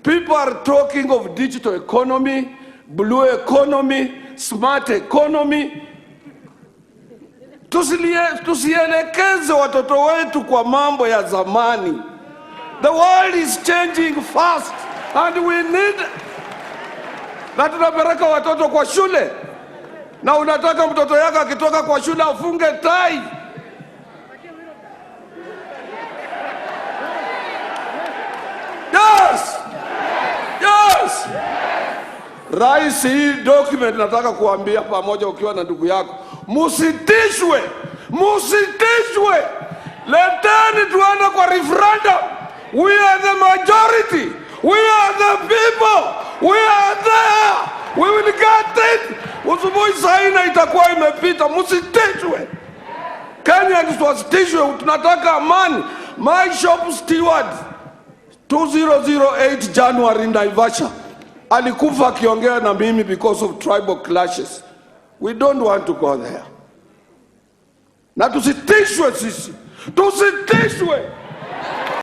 People are talking of digital economy, blue economy, smart economy. Tusielekeze watoto wetu kwa mambo ya zamani. The world is changing fast and we need. Na tunapeleka watoto kwa shule, na unataka mtoto yako akitoka kwa shule afunge tai. Yes! Yes! Rais, hii document nataka kuambia pamoja ukiwa na ndugu yako, musitishwe, musitishwe. Leteni tuende kwa referendum. We are the majority. We are the people. We are there. We will get it. Usubuhi saina itakuwa imepita. Musitishwe. Kenya tusitishwe, tunataka amani. My shop steward 2008 January Naivasha alikufa akiongea na mimi because of tribal clashes. We don't want to go there. Na tusitishwe sisi. Tusitishwe.